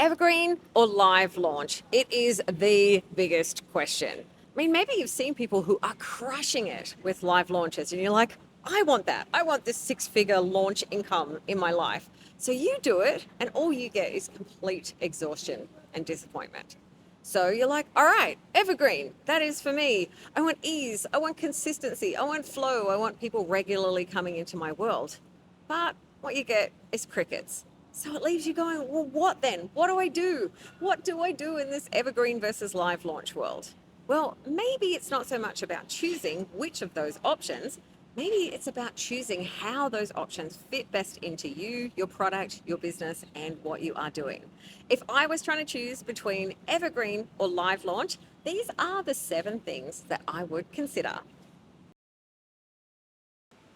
Evergreen or live launch? It is the biggest question. I mean, maybe you've seen people who are crushing it with live launches and you're like, I want that. I want this six-figure launch income in my life. So you do it and all you get is complete exhaustion and disappointment. So you're like, all right, evergreen, that is for me. I want ease, I want consistency, I want flow, I want people regularly coming into my world. But what you get is crickets. So it leaves you going, well, what then? What do I do? What do I do in this evergreen versus live launch world? Well, maybe it's not so much about choosing which of those options. Maybe it's about choosing how those options fit best into you, your product, your business, and what you are doing. If I was trying to choose between evergreen or live launch, these are the 7 things that I would consider.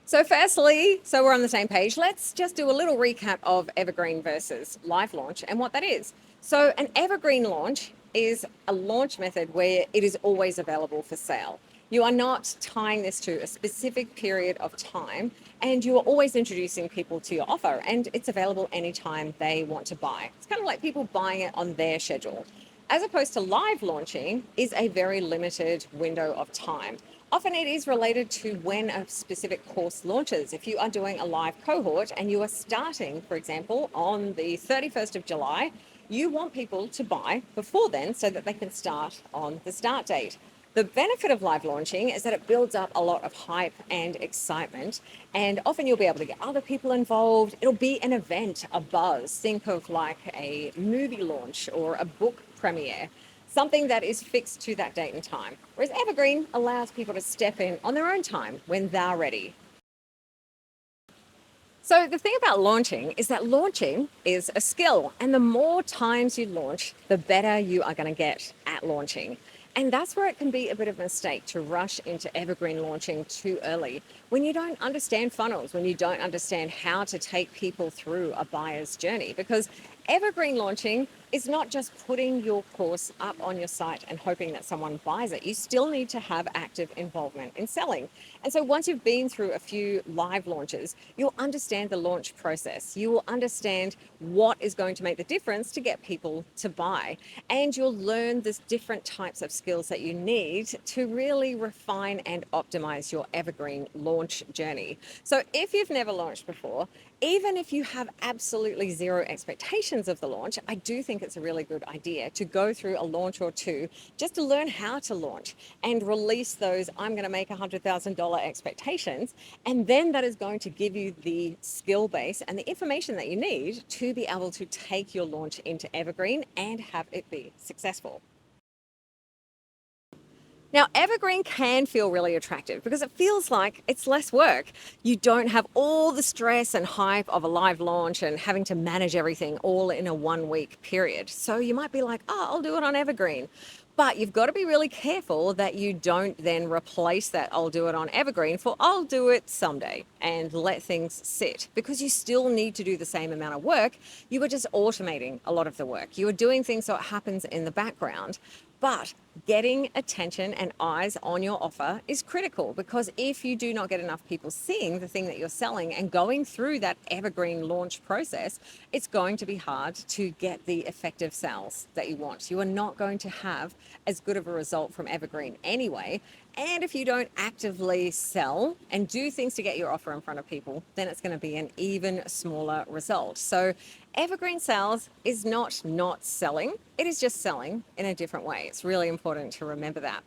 So firstly, so we're on the same page, let's just do a little recap of evergreen versus live launch and what that is. So an evergreen launch is a launch method where it is always available for sale. You are not tying this to a specific period of time, and you are always introducing people to your offer, and it's available anytime they want to buy. It's kind of like people buying it on their schedule. As opposed to live launching is a very limited window of time. Often it is related to when a specific course launches. If you are doing a live cohort and you are starting, for example, on the 31st of July, you want people to buy before then so that they can start on the start date. The benefit of live launching is that it builds up a lot of hype and excitement, and often you'll be able to get other people involved. It'll be an event, a buzz. Think of like a movie launch or a book premiere, something that is fixed to that date and time. Whereas Evergreen allows people to step in on their own time when they're ready. So the thing about launching is that launching is a skill, and the more times you launch, the better you are going to get at launching. And that's where it can be a bit of a mistake to rush into evergreen launching too early. When you don't understand funnels, when you don't understand how to take people through a buyer's journey, because evergreen launching is not just putting your course up on your site and hoping that someone buys it. You still need to have active involvement in selling. And so once you've been through a few live launches, you'll understand the launch process. You will understand what is going to make the difference to get people to buy. And you'll learn the different types of skills that you need to really refine and optimize your evergreen launch journey. So if you've never launched before, even if you have absolutely zero expectations of the launch, I do think it's a really good idea to go through a launch or two just to learn how to launch and release those I'm going to make $100,000 expectations. And then that is going to give you the skill base and the information that you need to be able to take your launch into evergreen and have it be successful. Now, evergreen can feel really attractive because it feels like it's less work. You don't have all the stress and hype of a live launch and having to manage everything all in a 1 week period. So you might be like, oh, I'll do it on evergreen. But you've got to be really careful that you don't then replace that I'll do it on evergreen for I'll do it someday and let things sit, because you still need to do the same amount of work. You are just automating a lot of the work. You are doing things so it happens in the background. But getting attention and eyes on your offer is critical, because if you do not get enough people seeing the thing that you're selling and going through that evergreen launch process, it's going to be hard to get the effective sales that you want. You are not going to have as good of a result from evergreen anyway. And if you don't actively sell and do things to get your offer in front of people, then it's going to be an even smaller result. So evergreen sales is not selling. It is just selling in a different way. It's really important to remember that.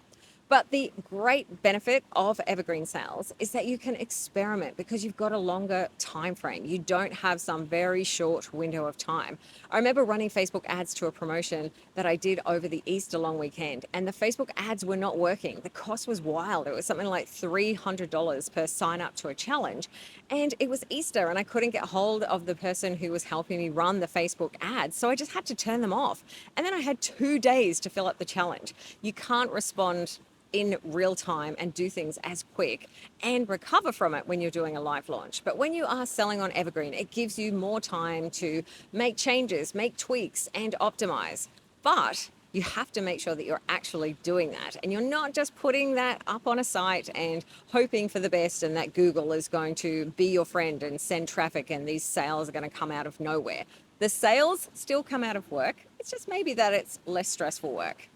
But the great benefit of evergreen sales is that you can experiment because you've got a longer time frame. You don't have some very short window of time. I remember running Facebook ads to a promotion that I did over the Easter long weekend, and the Facebook ads were not working. The cost was wild. It was something like $300 per sign up to a challenge. And it was Easter and I couldn't get hold of the person who was helping me run the Facebook ads. So I just had to turn them off. And then I had 2 days to fill up the challenge. You can't respond in real time and do things as quick and recover from it when you're doing a live launch. But when you are selling on evergreen, it gives you more time to make changes, make tweaks, and optimize. But you have to make sure that you're actually doing that, and you're not just putting that up on a site and hoping for the best and that Google is going to be your friend and send traffic and these sales are going to come out of nowhere. The sales still come out of work. It's just maybe that it's less stressful work.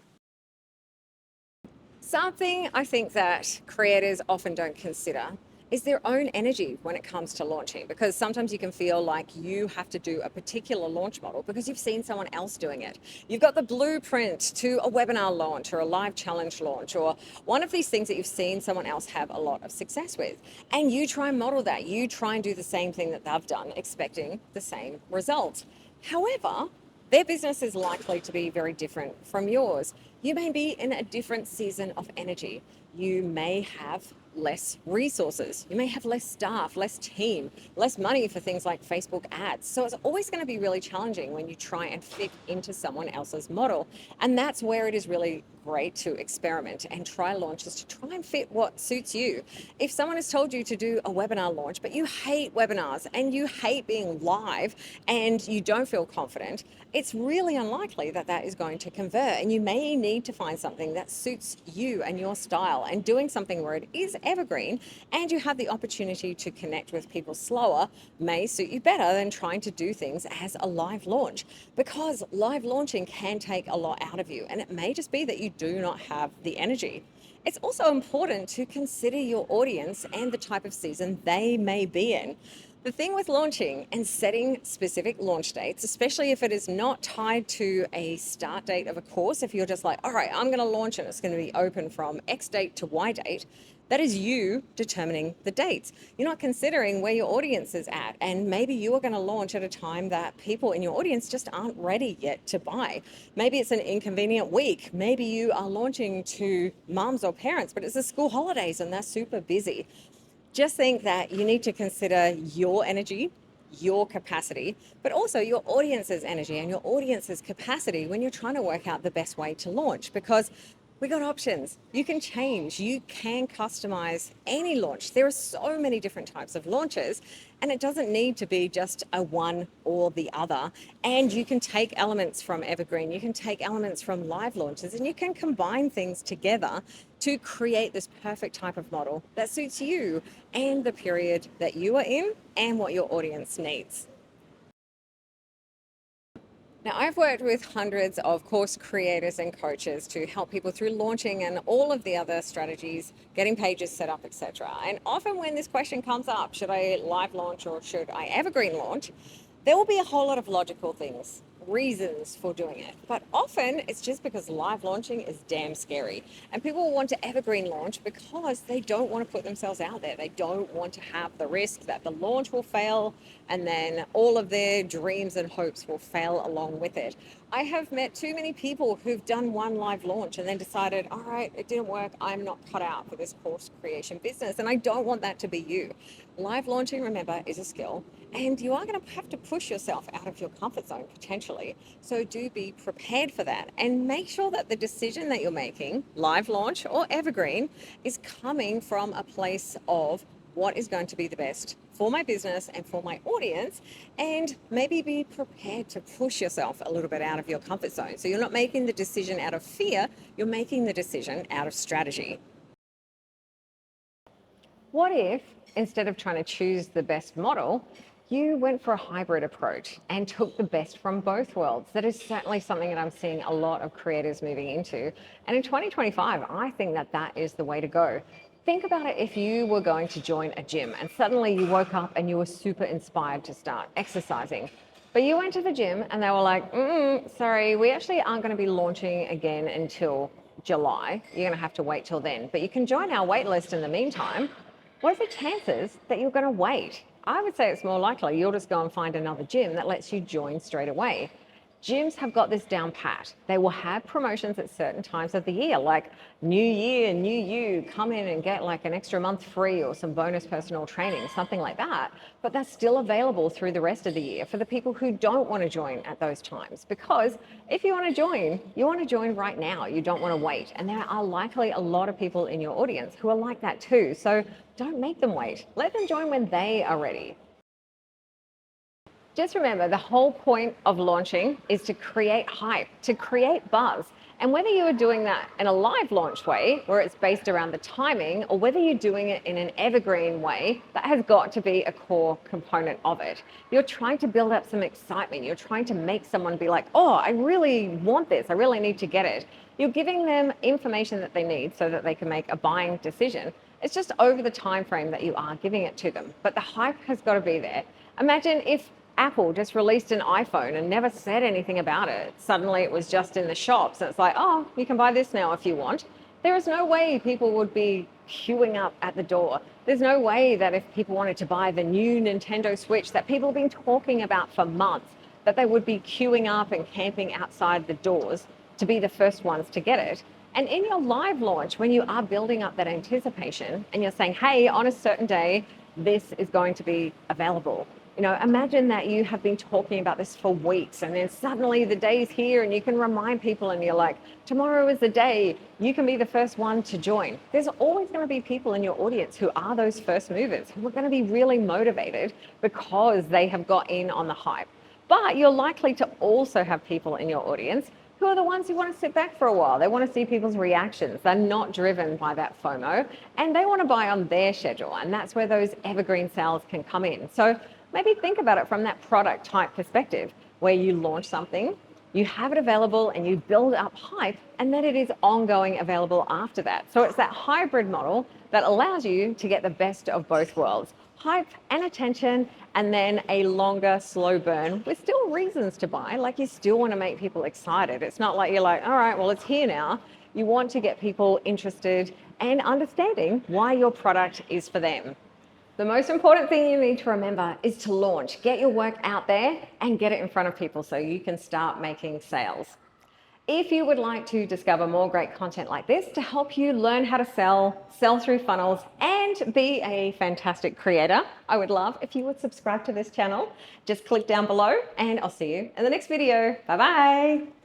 Something I think that creators often don't consider is their own energy when it comes to launching, because sometimes you can feel like you have to do a particular launch model because you've seen someone else doing it. You've got the blueprint to a webinar launch or a live challenge launch or one of these things that you've seen someone else have a lot of success with. And you try and model that. You try and do the same thing that they've done, expecting the same result. However, their business is likely to be very different from yours. You may be in a different season of energy. You may have less resources. You may have less staff, less team, less money for things like Facebook ads. So it's always going to be really challenging when you try and fit into someone else's model. And that's where it is really great to experiment and try launches to try and fit what suits you. If someone has told you to do a webinar launch, but you hate webinars and you hate being live and you don't feel confident, it's really unlikely that that is going to convert. And you may need to find something that suits you and your style, and doing something where it is evergreen and you have the opportunity to connect with people slower may suit you better than trying to do things as a live launch, because live launching can take a lot out of you, and it may just be that you do not have the energy. It's also important to consider your audience and the type of season they may be in. The thing with launching and setting specific launch dates, especially if it is not tied to a start date of a course, if you're just like, all right, I'm going to launch and it's going to be open from X date to Y date, that is you determining the dates. You're not considering where your audience is at. And maybe you are going to launch at a time that people in your audience just aren't ready yet to buy. Maybe it's an inconvenient week. Maybe you are launching to mums or parents, but it's the school holidays and they're super busy. Just think that you need to consider your energy, your capacity, but also your audience's energy and your audience's capacity when you're trying to work out the best way to launch, because we got options. You can change, you can customize any launch. There are so many different types of launches, and it doesn't need to be just a one or the other. And you can take elements from Evergreen, you can take elements from live launches, and you can combine things together to create this perfect type of model that suits you and the period that you are in and what your audience needs. Now, I've worked with hundreds of course creators and coaches to help people through launching and all of the other strategies, getting pages set up, etc. And often when this question comes up, should I live launch or should I evergreen launch? There will be a whole lot of logical things, reasons for doing it. But often it's just because live launching is damn scary. And people want to evergreen launch because they don't want to put themselves out there. They don't want to have the risk that the launch will fail and then all of their dreams and hopes will fail along with it. I have met too many people who've done one live launch and then decided, all right, it didn't work. I'm not cut out for this course creation business. And I don't want that to be you. Live launching, remember, is a skill, and you are going to have to push yourself out of your comfort zone potentially. So do be prepared for that, and make sure that the decision that you're making, live launch or evergreen, is coming from a place of what is going to be the best for my business and for my audience, and maybe be prepared to push yourself a little bit out of your comfort zone. So you're not making the decision out of fear, you're making the decision out of strategy. What if, instead of trying to choose the best model, you went for a hybrid approach and took the best from both worlds? That is certainly something that I'm seeing a lot of creators moving into. And in 2025, I think that that is the way to go. Think about it if you were going to join a gym and suddenly you woke up and you were super inspired to start exercising. But you went to the gym and they were like, sorry, we actually aren't going to be launching again until July. You're going to have to wait till then. But you can join our wait list in the meantime. What are the chances that you're going to wait? I would say it's more likely you'll just go and find another gym that lets you join straight away. Gyms have got this down pat. They will have promotions at certain times of the year, like New Year, New You, come in and get like an extra month free or some bonus personal training, something like that. But that's still available through the rest of the year for the people who don't want to join at those times. Because if you want to join, you want to join right now. You don't want to wait. And there are likely a lot of people in your audience who are like that too. So don't make them wait. Let them join when they are ready. Just remember, the whole point of launching is to create hype, to create buzz. And whether you are doing that in a live launch way, where it's based around the timing, or whether you're doing it in an evergreen way, that has got to be a core component of it. You're trying to build up some excitement. You're trying to make someone be like, oh, I really want this. I really need to get it. You're giving them information that they need so that they can make a buying decision. It's just over the time frame that you are giving it to them. But the hype has got to be there. Imagine if Apple just released an iPhone and never said anything about it. Suddenly it was just in the shops. And it's like, oh, you can buy this now if you want. There is no way people would be queuing up at the door. There's no way that if people wanted to buy the new Nintendo Switch that people have been talking about for months, that they would be queuing up and camping outside the doors to be the first ones to get it. And in your live launch, when you are building up that anticipation and you're saying, hey, on a certain day, this is going to be available. Imagine that you have been talking about this for weeks and then suddenly the day's here and you can remind people and you're like, tomorrow is the day, you can be the first one to join. There's always going to be people in your audience who are those first movers who are going to be really motivated because they have got in on the hype. But you're likely to also have people in your audience who are the ones who want to sit back for a while. They want to see people's reactions. They're not driven by that FOMO and they want to buy on their schedule. And that's where those evergreen sales can come in. So maybe think about it from that product type perspective, where you launch something, you have it available and you build up hype, and then it is ongoing available after that. So it's that hybrid model that allows you to get the best of both worlds. Hype and attention, and then a longer, slow burn with still reasons to buy. Like, you still want to make people excited. It's not like you're like, all right, well, it's here now. You want to get people interested and understanding why your product is for them. The most important thing you need to remember is to launch. Get your work out there and get it in front of people so you can start making sales. If you would like to discover more great content like this to help you learn how to sell through funnels, and be a fantastic creator, I would love if you would subscribe to this channel. Just click down below and I'll see you in the next video. Bye-bye.